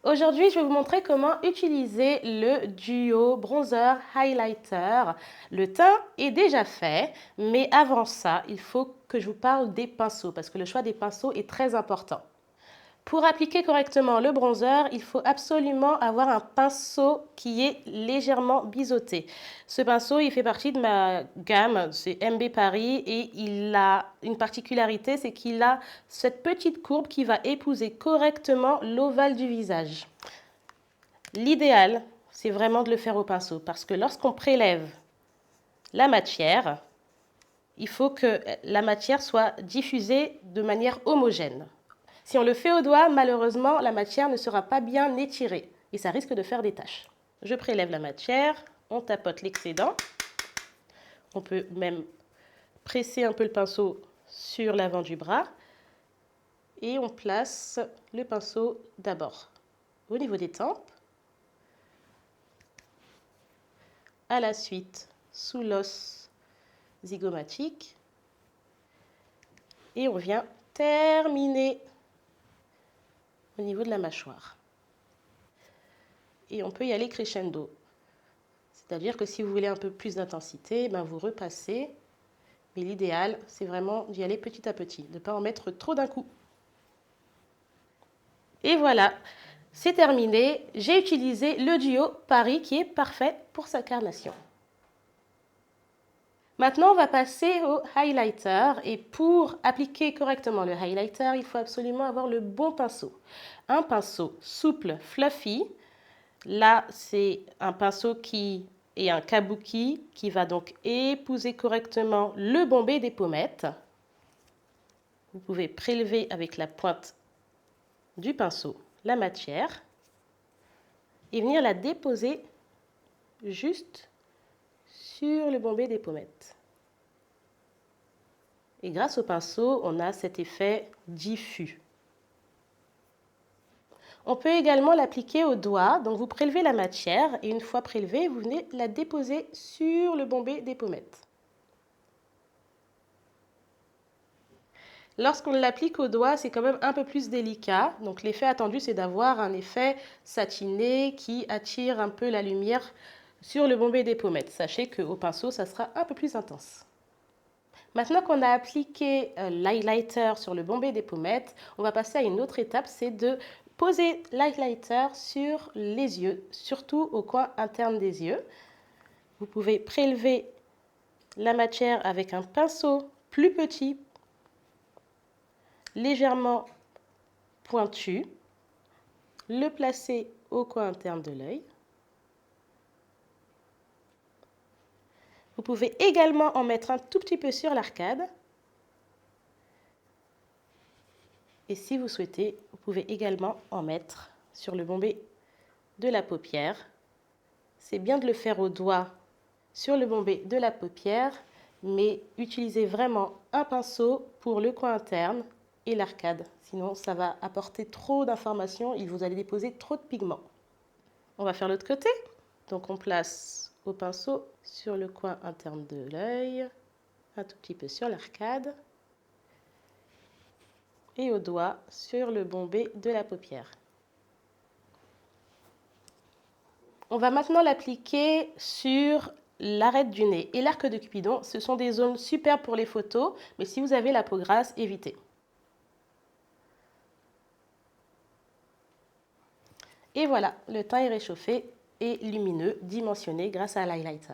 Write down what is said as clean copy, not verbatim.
Aujourd'hui, je vais vous montrer comment utiliser le duo bronzer-highlighter. Le teint est déjà fait, mais avant ça, il faut que je vous parle des pinceaux parce que le choix des pinceaux est très important. Pour appliquer correctement le bronzer, il faut absolument avoir un pinceau qui est légèrement biseauté. Ce pinceau, il fait partie de ma gamme, c'est MB Paris, et il a une particularité, c'est qu'il a cette petite courbe qui va épouser correctement l'ovale du visage. L'idéal, c'est vraiment de le faire au pinceau, parce que lorsqu'on prélève la matière, il faut que la matière soit diffusée de manière homogène. Si on le fait au doigt, malheureusement, la matière ne sera pas bien étirée et ça risque de faire des taches. Je prélève la matière, on tapote l'excédent. On peut même presser un peu le pinceau sur l'avant du bras et on place le pinceau d'abord au niveau des tempes, à la suite sous l'os zygomatique et on vient terminer au niveau de la mâchoire. Et on peut y aller crescendo. C'est-à-dire que si vous voulez un peu plus d'intensité, vous repassez. Mais l'idéal, c'est vraiment d'y aller petit à petit, de ne pas en mettre trop d'un coup. Et voilà, c'est terminé. J'ai utilisé le duo Paris qui est parfait pour sa carnation. Maintenant, on va passer au highlighter. Et pour appliquer correctement le highlighter, il faut absolument avoir le bon pinceau. Un pinceau souple, fluffy. Là, c'est un pinceau qui est un kabuki qui va donc épouser correctement le bombé des pommettes. Vous pouvez prélever avec la pointe du pinceau la matière et venir la déposer juste sur le bombé des pommettes. Et grâce au pinceau, on a cet effet diffus. On peut également l'appliquer au doigt, donc vous prélevez la matière et une fois prélevée, vous venez la déposer sur le bombé des pommettes. Lorsqu'on l'applique au doigt, c'est quand même un peu plus délicat. Donc l'effet attendu, c'est d'avoir un effet satiné qui attire un peu la lumière sur le bombé des pommettes. Sachez qu'au pinceau, ça sera un peu plus intense. Maintenant qu'on a appliqué l'highlighter sur le bombé des pommettes, on va passer à une autre étape, c'est de poser l'highlighter sur les yeux, surtout au coin interne des yeux. Vous pouvez prélever la matière avec un pinceau plus petit, légèrement pointu, le placer au coin interne de l'œil. Vous pouvez également en mettre un tout petit peu sur l'arcade. Et si vous souhaitez, vous pouvez également en mettre sur le bombé de la paupière. C'est bien de le faire au doigt sur le bombé de la paupière, mais utilisez vraiment un pinceau pour le coin interne et l'arcade. Sinon, ça va apporter trop d'informations et vous allez déposer trop de pigments. On va faire l'autre côté. Donc on place au pinceau sur le coin interne de l'œil, un tout petit peu sur l'arcade et au doigt sur le bombé de la paupière. On va maintenant l'appliquer sur l'arête du nez et l'arc de Cupidon. Ce sont des zones superbes pour les photos, mais si vous avez la peau grasse, évitez. Et voilà, le teint est réchauffé et lumineux, dimensionné grâce à l'highlighter.